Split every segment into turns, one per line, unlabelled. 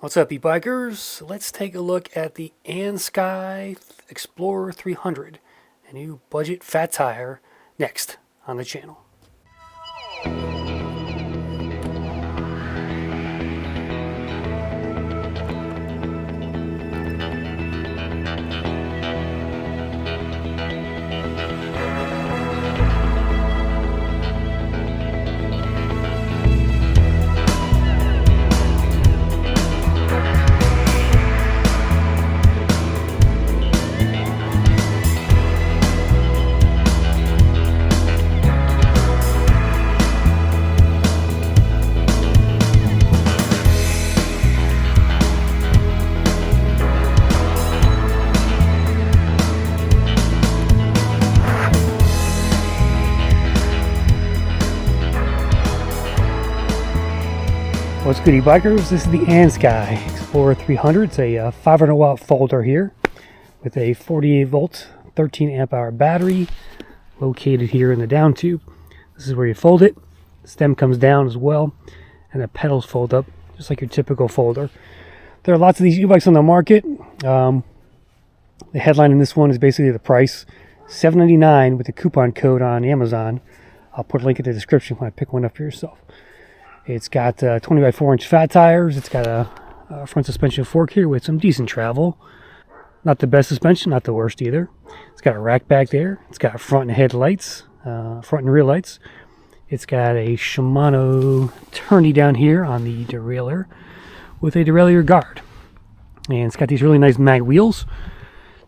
What's up, e-bikers? Let's take a look at the Andsky Explorer 300, a new budget fat tire, next on the channel. What's good, e-bikers? This is the Andsky Explorer 300. It's a 500 watt folder here with a 48 volt 13 amp hour battery located here in the down tube. This is where you fold it. The stem comes down as well, and the pedals fold up just like your typical folder. There are lots of these e-bikes on the market. The headline in this one is basically the price, $7.99 with the coupon code on Amazon. I'll put a link in the description when I pick one up for yourself. It's got 20 by 4 inch fat tires. It's got a front suspension fork here with some decent travel. Not the best suspension, not the worst either. It's got a rack back there. It's got front and head lights, front and rear lights. It's got a Shimano tourney down here on the derailleur with a derailleur guard. And it's got these really nice mag wheels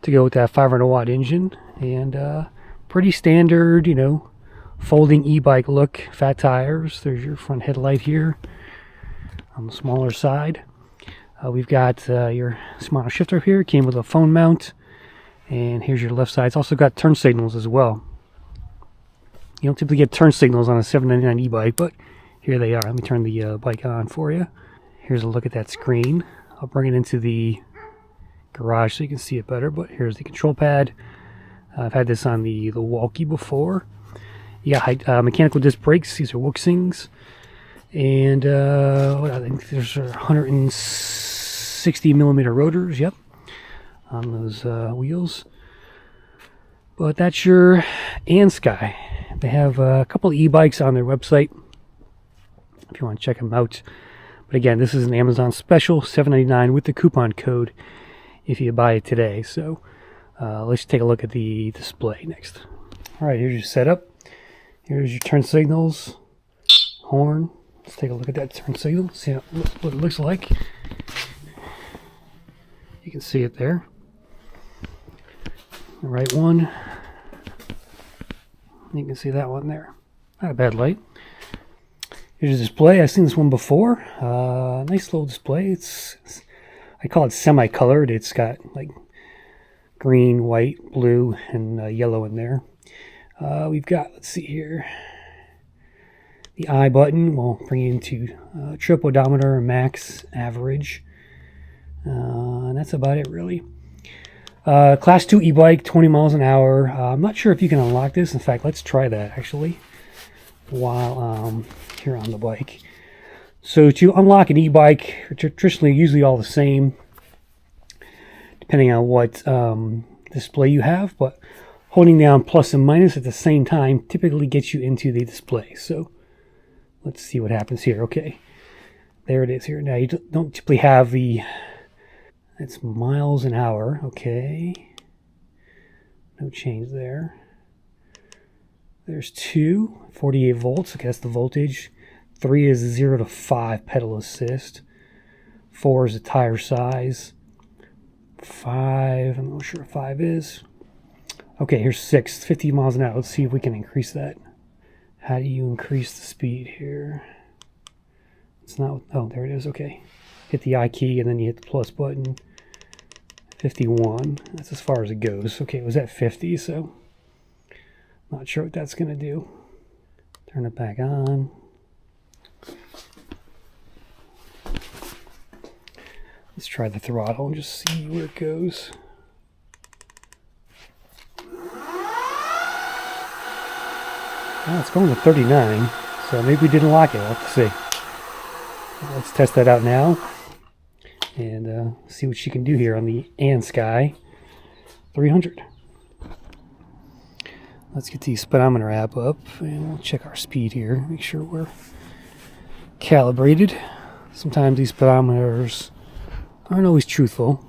to go with that 500 watt engine. And pretty standard, you know, folding e-bike look, fat tires. There's your front headlight here on the smaller side. We've got your Shimano shifter here. Came with a phone mount. And here's your left side. It's also got turn signals as well. You don't typically get turn signals on a $7.99 e-bike, but here they are. Let me turn the bike on for you. Here's a look at that screen. I'll bring it into the garage so you can see it better, but here's the control pad. I've had this on the walkie before. You got mechanical disc brakes. These are Wuxings. And I think there's 160 millimeter rotors, yep, on those wheels. But that's your Andsky. They have a couple e-bikes on their website if you want to check them out. But again, this is an Amazon special, $7.99 with the coupon code if you buy it today. So let's take a look at the display next. All right, here's your setup. Here's your turn signals, horn. Let's take a look at that turn signal, see what it looks like. You can see it there. The right one. You can see that one there. Not a bad light. Here's the display. I've seen this one before. Nice little display. I call it semi-colored. It's got like green, white, blue, and yellow in there. We've got, let's see here, the I button will bring you into trip odometer, max, average, and that's about it really. Class 2 e-bike, 20 miles an hour. I'm not sure if you can unlock this. In fact, let's try that actually while you're on the bike. So to unlock an e-bike, traditionally usually all the same, depending on what display you have, but holding down plus and minus at the same time typically gets you into the display. So let's see what happens here. Okay, there it is here. Now you don't typically have it's miles an hour. Okay, no change there. There's 48 volts. Okay, that's the voltage. 3 is 0 to 5 pedal assist. 4 is the tire size. 5, I'm not sure what 5 is. Okay, here's 6, 50 miles an hour. Let's see if we can increase that. How do you increase the speed here? It's not, oh, there it is, okay. Hit the I key and then you hit the plus button. 51, that's as far as it goes. Okay, it was at 50, so not sure what that's gonna do. Turn it back on. Let's try the throttle and just see where it goes. Oh, it's going to 39, so maybe we didn't lock it. We'll have to see. Let's test that out now. and see what she can do here on the Andsky 300. Let's get the speedometer app up and we'll check our speed here, make sure we're calibrated. Sometimes these speedometers aren't always truthful.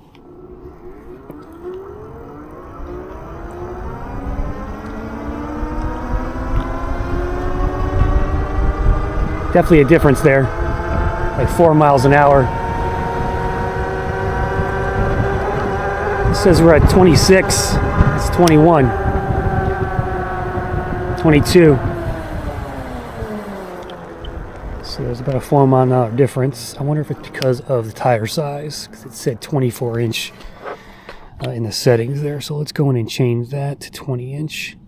Definitely a difference there, like 4 miles an hour. It says we're at 26, it's 21, 22. So there's about a 4 mile an hour difference. I wonder if it's because of the tire size, because it said 24 inch in the settings there. So let's go in and change that to 20 inch.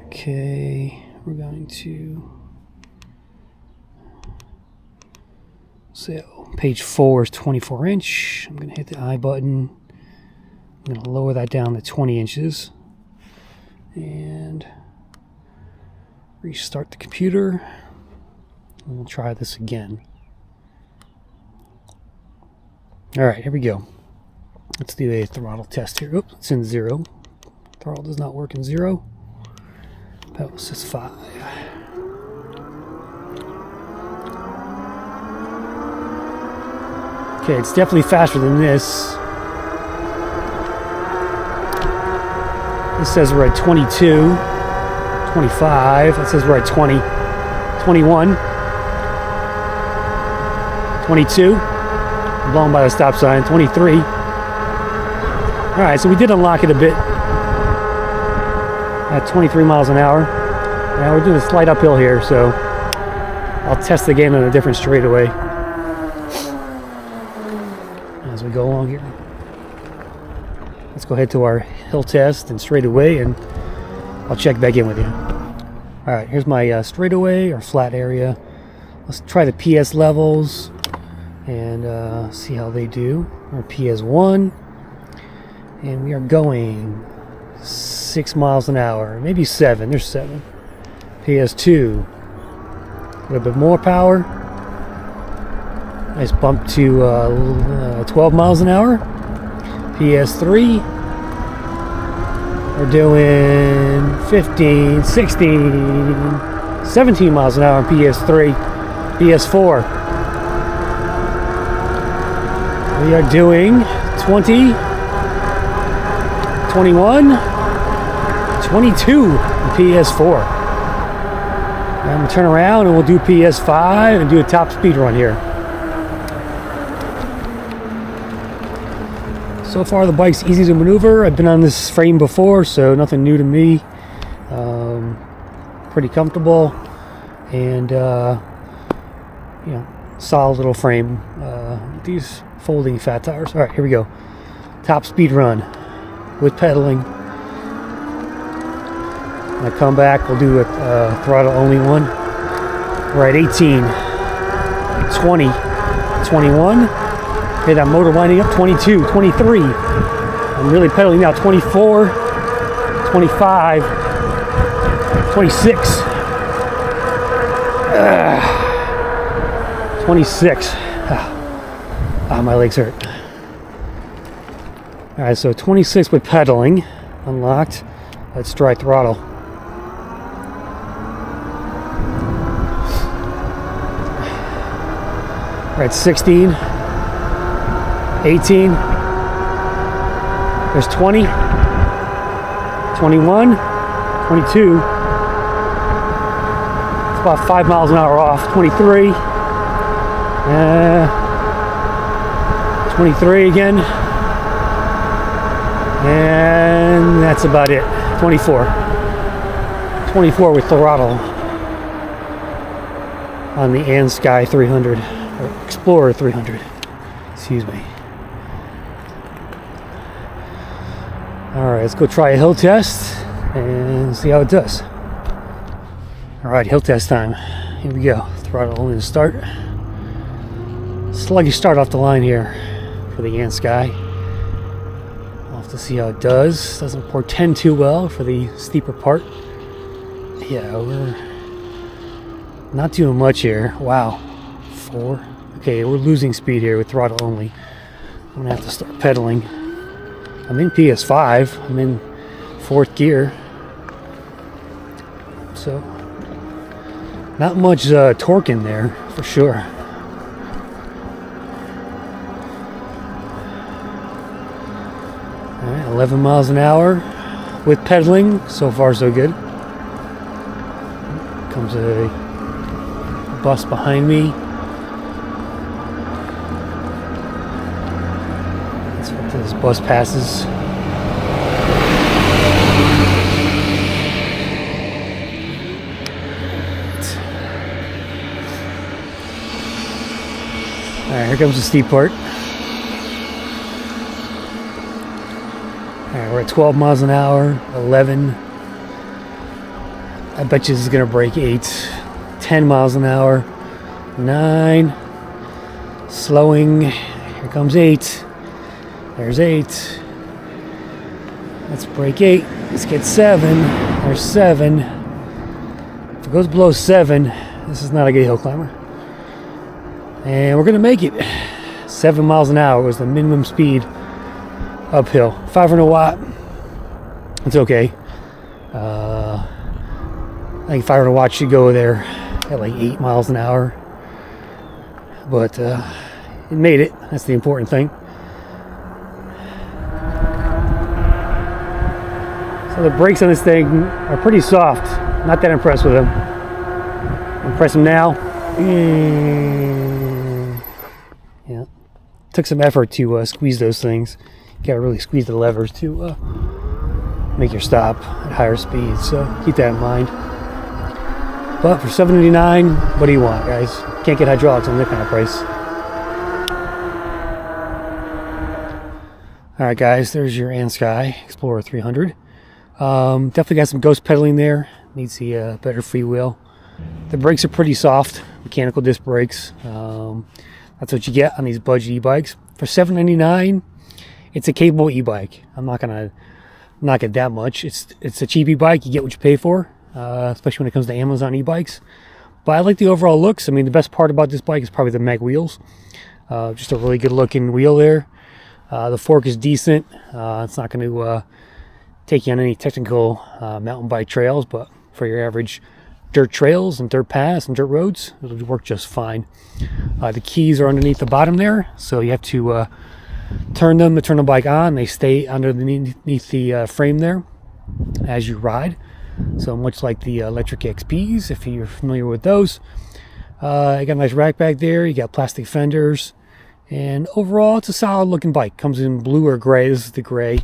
Okay, we're going to say page 4 is 24 inch. I'm going to hit the I button. I'm going to lower that down to 20 inches and restart the computer. And we'll try this again. All right, here we go. Let's do a throttle test here. Oops, it's in 0. Throttle does not work in 0. Pedal says 5. Okay, it's definitely faster than this. This says we're at 22, 25. It says we're at 20, 21, 22. I'm blown by the stop sign. 23. All right, so we did unlock it a bit. At 23 miles an hour. Now we're doing a slight uphill here, so I'll test the game on a different straightaway as we go along here. Let's go ahead to our hill test and straightaway, and I'll check back in with you. All right, here's my straightaway or flat area. Let's try the PS levels and see how they do. We're PS1, and we are going 6 miles an hour, maybe 7. There's 7. PS2, a little bit more power. Nice bump to 12 miles an hour. PS3, we're doing 15, 16, 17 miles an hour on PS3. PS4, we are doing 20, 21, 22 PS4. I'm going to turn around and we'll do PS5 and do a top speed run here. So far the bike's easy to maneuver. I've been on this frame before, so nothing new to me. Pretty comfortable and you know, solid little frame with these folding fat tires. All right, here we go. Top speed run with pedaling. When I come back, we'll do a throttle only one. We're at 18, 20, 21. Okay, that motor winding up. 22, 23. I'm really pedaling now. 24, 25, 26. 26. Ah, my legs hurt. All right, so 26 with pedaling unlocked. Let's try throttle. We're at 16, 18, there's 20, 21, 22, it's about 5 miles an hour off, 23, 23 again, and that's about it, 24, 24 with throttle on the Andsky 300. Explorer 300, excuse me. Alright, let's go try a hill test and see how it does. Alright, hill test time. Here we go. Throttle only to start. Sluggish start off the line here for the Andsky. We'll have to see how it does. Doesn't portend too well for the steeper part. Yeah, we're not doing much here. Wow. 4. Okay, we're losing speed here with throttle only. I'm gonna have to start pedaling. I'm in PS5. I'm in 4th gear. So, not much torque in there, for sure. Alright, 11 miles an hour with pedaling. So far, so good. Comes a bus behind me. Let's hope this bus passes. Alright, here comes the steep part. Alright, we're at 12 miles an hour, 11. I bet you this is going to break 8. 10 miles an hour, 9. Slowing. Here comes 8. There's 8. Let's break 8. Let's get 7. There's 7. If it goes below 7, this is not a good hill climber. And we're going to make it. 7 miles an hour was the minimum speed uphill. 500 watt. It's okay. I think 500 watts should go there at like 8 miles an hour. But it made it. That's the important thing. So the brakes on this thing are pretty soft. Not that impressed with them. Press them now. Yeah, took some effort to squeeze those things. You gotta really squeeze the levers to make your stop at higher speeds. So keep that in mind. But for $7.99, what do you want, guys? Can't get hydraulics on that kind of price. All right, guys. There's your Andsky Explorer 300. Definitely got some ghost pedaling there. Needs the better freewheel. The brakes are pretty soft, mechanical disc brakes. That's what you get on these budget e-bikes. For $7.99, it's a capable e-bike. I'm not gonna knock it that much. It's a cheap e-bike. You get what you pay for, especially when it comes to Amazon e-bikes. But I like the overall looks. I mean, the best part about this bike is probably the mag wheels. Just a really good looking wheel there. The fork is decent. It's not going to take you on any technical mountain bike trails, but for your average dirt trails and dirt paths and dirt roads, it'll work just fine. The keys are underneath the bottom there, so you have to turn them to turn the bike on. They stay underneath the frame there as you ride. So much like the electric XPs, if you're familiar with those. You got a nice rack back there. You got plastic fenders, and overall, it's a solid looking bike. Comes in blue or gray. This is the gray,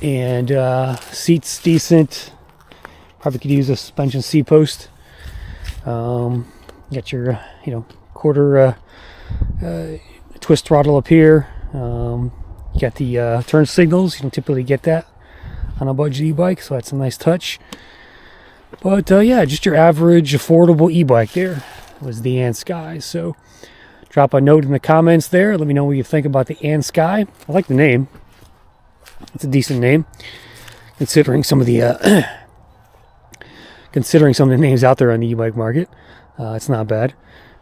and seats decent. Probably could use a suspension seat post. You got your, quarter twist throttle up here. You got the turn signals. You don't typically get that on a budget e-bike, so that's a nice touch. But yeah, just your average affordable e-bike there was the Andsky. So drop a note in the comments there. Let me know what you think about the Andsky. I like the name. It's a decent name, considering some of the names out there on the e-bike market. It's not bad.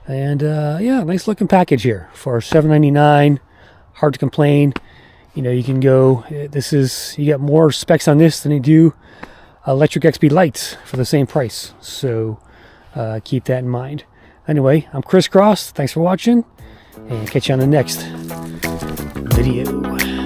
And yeah, nice looking package here for $7.99. Hard to complain. You can go, you get more specs on this than you do electric XP lights for the same price. So keep that in mind. Anyway, I'm Crisscross. Thanks for watching, and catch you on the next video.